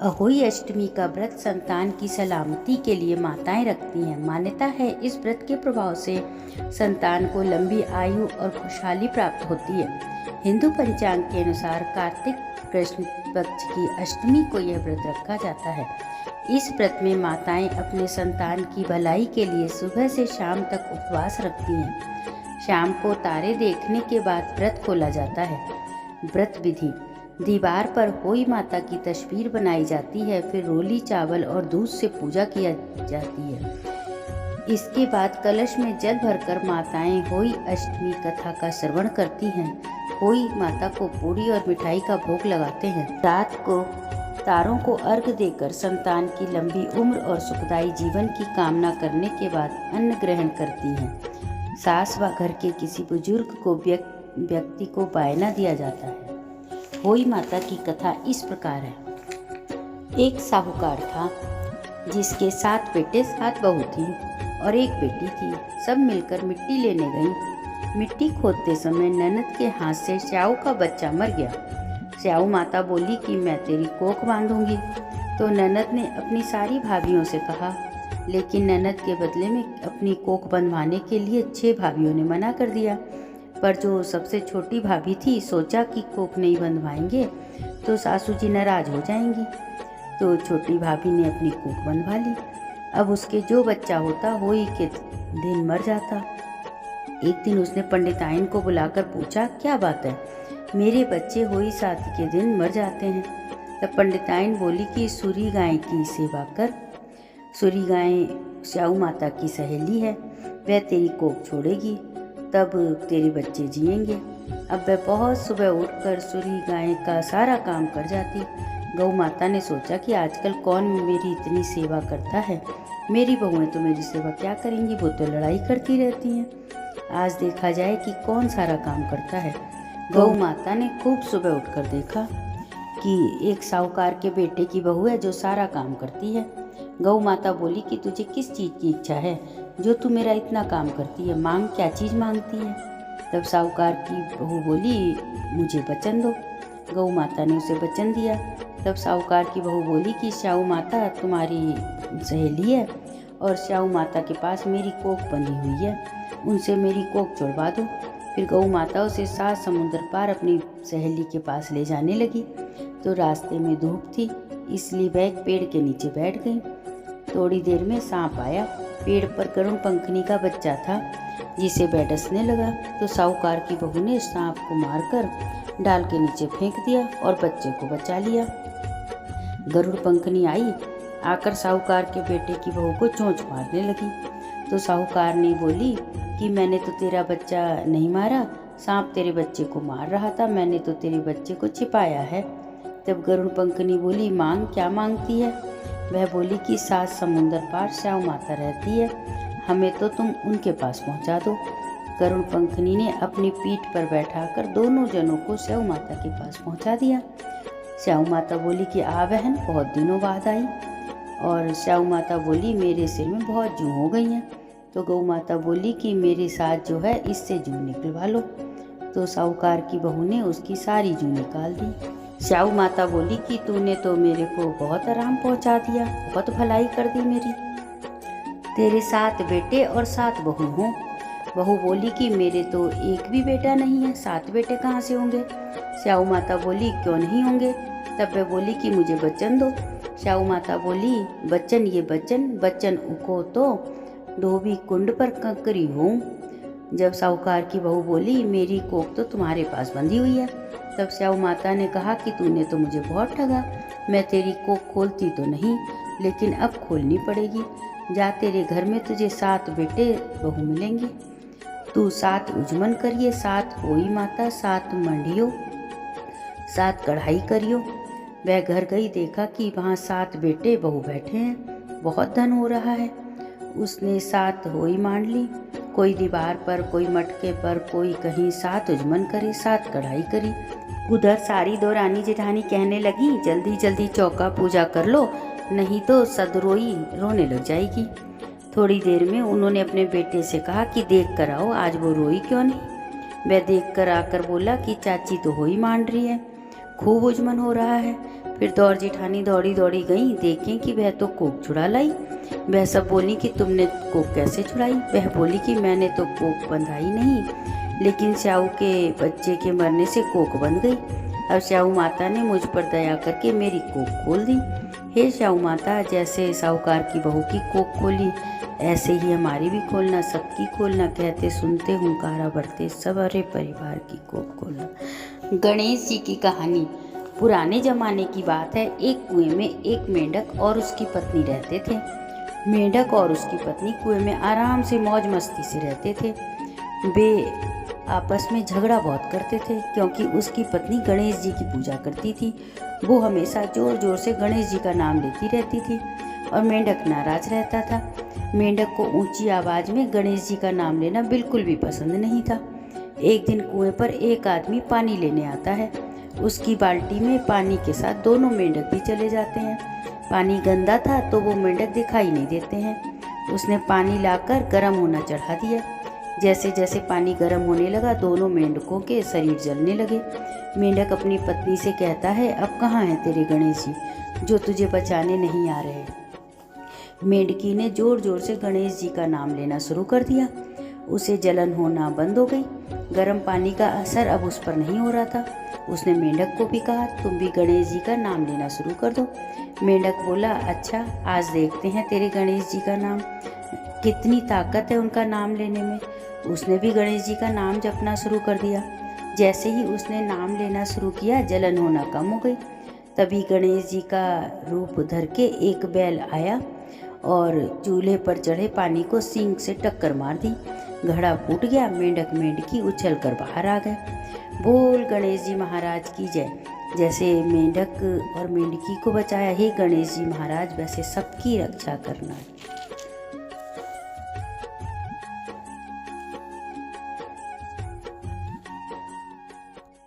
अहोई अष्टमी का व्रत संतान की सलामती के लिए माताएं रखती हैं। मान्यता है इस व्रत के प्रभाव से संतान को लंबी आयु और खुशहाली प्राप्त होती है। हिंदू पंचांग के अनुसार कार्तिक कृष्ण पक्ष की अष्टमी को यह व्रत रखा जाता है। इस व्रत में माताएं अपने संतान की भलाई के लिए सुबह से शाम तक उपवास रखती हैं। शाम को तारे देखने के बाद व्रत खोला जाता है। व्रत विधि: दीवार पर होई माता की तस्वीर बनाई जाती है, फिर रोली चावल और दूध से पूजा किया जाती है। इसके बाद कलश में जल भरकर माताएं होई अष्टमी कथा का श्रवण करती हैं। होई माता को पूरी और मिठाई का भोग लगाते हैं। रात को तारों को अर्घ देकर संतान की लंबी उम्र और सुखदायी जीवन की कामना करने के बाद अन्न ग्रहण करती हैं। सास व घर के किसी बुजुर्ग को व्यक्ति को बायना दिया जाता है। होई माता की कथा इस प्रकार है। एक साहूकार था जिसके 7 बेटे 7 बहू थी और एक बेटी थी। सब मिलकर मिट्टी लेने गईं। मिट्टी खोदते समय ननद के हाथ से स्याऊ का बच्चा मर गया। स्याऊ माता बोली कि मैं तेरी कोख बांधूंगी। तो ननद ने अपनी सारी भाभियों से कहा, लेकिन ननद के बदले में अपनी कोख बंधवाने के लिए 6 भाभियों ने मना कर दिया। पर जो सबसे छोटी भाभी थी सोचा कि कोख नहीं बंधवाएंगे तो सासू जी नाराज हो जाएंगी। तो छोटी भाभी ने अपनी कोख बंधवा ली। अब उसके जो बच्चा होता होई के दिन मर जाता। एक दिन उसने पंडिताइन को बुलाकर पूछा, क्या बात है, मेरे बच्चे होई शादी के दिन मर जाते हैं। तब पंडिताइन बोली कि सूरी गाय की सेवा कर। सूरी गाय स्याऊ माता की सहेली है, वह तेरी कोख छोड़ेगी, तब तेरे बच्चे जिएंगे। अब वह बहुत सुबह उठकर सूरी गाय का सारा काम कर जाती। गौ माता ने सोचा कि आजकल कौन मेरी इतनी सेवा करता है, मेरी बहुएं तो मेरी सेवा क्या करेंगी, वो तो लड़ाई करती रहती हैं। आज देखा जाए कि कौन सारा काम करता है। गौ माता ने खूब सुबह उठकर देखा कि एक साहूकार के बेटे की बहू है जो सारा काम करती है। गौ माता बोली कि तुझे किस चीज़ की इच्छा है जो तू मेरा इतना काम करती है, मांग, क्या चीज़ मांगती है। तब साहूकार की बहू बोली, मुझे वचन दो। गौ माता ने उसे वचन दिया। तब साहूकार की बहू बोली कि स्याऊ माता तुम्हारी सहेली है और स्याऊ माता के पास मेरी कोख बंधी हुई है, उनसे मेरी कोख छुड़वा दो। फिर गौ माता उसे 7 समुद्र पार अपनी सहेली के पास ले जाने लगी। तो रास्ते में धूप थी, इसलिए वह एक पेड़ के नीचे बैठ गई। थोड़ी देर में सांप आया। पेड़ पर गरुड़ पंखनी का बच्चा था जिसे वह डसने लगा। तो साहूकार की बहू ने सांप को मारकर डाल के नीचे फेंक दिया और बच्चे को बचा लिया। गरुड़ पंखनी आई, आकर साहूकार के बेटे की बहू को चोंच मारने लगी। तो साहूकार ने बोली कि मैंने तो तेरा बच्चा नहीं मारा, सांप तेरे बच्चे को मार रहा था, मैंने तो तेरे बच्चे को छिपाया है। तब गरुड़ पंखनी बोली, मांग, क्या मांगती है। वह बोली कि 7 समुंदर पार स्याऊ माता रहती है, हमें तो तुम उनके पास पहुंचा दो। गरुड़ पंखनी ने अपनी पीठ पर बैठाकर दोनों जनों को स्याऊ माता के पास पहुंचा दिया। स्याऊ माता बोली कि आ बहन, बहुत दिनों बाद आई। और स्याऊ माता बोली, मेरे सिर में बहुत जूं हो गई हैं। तो गौ माता बोली कि मेरे साथ जो है इससे जूं निकलवा लो। तो साहूकार की बहू ने उसकी सारी जूं निकाल दी। स्याऊ माता बोली कि तूने तो मेरे को बहुत आराम पहुंचा दिया, बहुत भलाई कर दी मेरी। तेरे 7 बेटे और 7 बहू हों। बहू बोली कि मेरे तो एक भी बेटा नहीं है, 7 बेटे कहाँ से होंगे। स्याऊ माता बोली, क्यों नहीं होंगे। तब वह बोली कि मुझे वचन दो। स्याऊ माता बोली, बच्चन ये बच्चन उको तो धोबी कुंड पर कंकरी हूँ। जब साहूकार की बहू बोली, मेरी कोख तो तुम्हारे पास बंधी हुई है। तब स्याऊ माता ने कहा कि तूने तो मुझे बहुत ठगा, मैं तेरी कोख खोलती तो नहीं, लेकिन अब खोलनी पड़ेगी। जा, तेरे घर में तुझे 7 बेटे बहू मिलेंगी। तू 7 उजमन करिए, 7 होई माता, 7 मंडियो, 7 कढ़ाई करियो। वह घर गई, देखा कि वहाँ 7 बेटे बहू बैठे हैं, बहुत धन हो रहा है। उसने 7 होई मान ली, कोई दीवार पर, कोई मटके पर, कोई कहीं। 7 उजमन करे, 7 कढ़ाई करी। उधर सारी 2 रानी जेठानी कहने लगी, जल्दी जल्दी चौका पूजा कर लो, नहीं तो सदरोई रोने लग जाएगी। थोड़ी देर में उन्होंने अपने बेटे से कहा कि देख कर आओ, आज वो रोई क्यों नहीं। वह देख कर आकर बोला कि चाची तो होई मान रही है, खूब उजमन हो रहा है। फिर दौड़ जेठानी दौड़ी दौड़ी गई, देखें कि वह तो कोक छुड़ा लाई। वह सब बोली कि तुमने कोक कैसे छुड़ाई? वह बोली कि मैंने तो कोक बंधाई नहीं, लेकिन स्याऊ के बच्चे के मरने से कोक बंध गई। अब स्याऊ माता ने मुझ पर दया करके मेरी कोक खोल दी। हे स्याऊ माता, जैसे साहूकार की बहू की कोक खोली, ऐसे ही हमारी भी खोलना, सबकी खोलना। कहते सुनते हुंकारा भरते सारे परिवार की कोक खोलना। गणेश जी की कहानी। पुराने जमाने की बात है। एक कुएं में एक मेंढक और उसकी पत्नी रहते थे। मेंढक और उसकी पत्नी कुएं में आराम से मौज मस्ती से रहते थे। वे आपस में झगड़ा बहुत करते थे, क्योंकि उसकी पत्नी गणेश जी की पूजा करती थी। वो हमेशा जोर जोर से गणेश जी का नाम लेती रहती थी और मेंढक नाराज रहता था। मेंढक को ऊंची आवाज़ में गणेश जी का नाम लेना बिल्कुल भी पसंद नहीं था। एक दिन कुएं पर एक आदमी पानी लेने आता है। उसकी बाल्टी में पानी के साथ दोनों मेंढक भी चले जाते हैं। पानी गंदा था तो वो मेंढक दिखाई नहीं देते हैं। उसने पानी लाकर गर्म होना चढ़ा दिया। जैसे जैसे पानी गर्म होने लगा, दोनों मेंढकों के शरीर जलने लगे। मेंढक अपनी पत्नी से कहता है, अब कहाँ हैं तेरे गणेश जी जो तुझे बचाने नहीं आ रहे? मेंढकी ने जोर जोर से गणेश जी का नाम लेना शुरू कर दिया। उसे जलन होना बंद हो गई। गर्म पानी का असर अब उस पर नहीं हो रहा था। उसने मेंढक को भी कहा, तुम भी गणेश जी का नाम लेना शुरू कर दो। मेंढक बोला, अच्छा, आज देखते हैं तेरे गणेश जी का नाम, कितनी ताकत है उनका नाम लेने में। उसने भी गणेश जी का नाम जपना शुरू कर दिया। जैसे ही उसने नाम लेना शुरू किया, जलन होना कम हो गई। तभी गणेश जी का रूप धर के एक बैल आया और चूल्हे पर चढ़े पानी को सींग से टक्कर मार दी। घड़ा फूट गया। मेंढक मेंढकी उछल कर बाहर आ गए। बोल गणेश जी महाराज की जय। जैसे मेंढक और मेंढकी को बचाया, हे गणेश जी महाराज, वैसे सबकी रक्षा करना।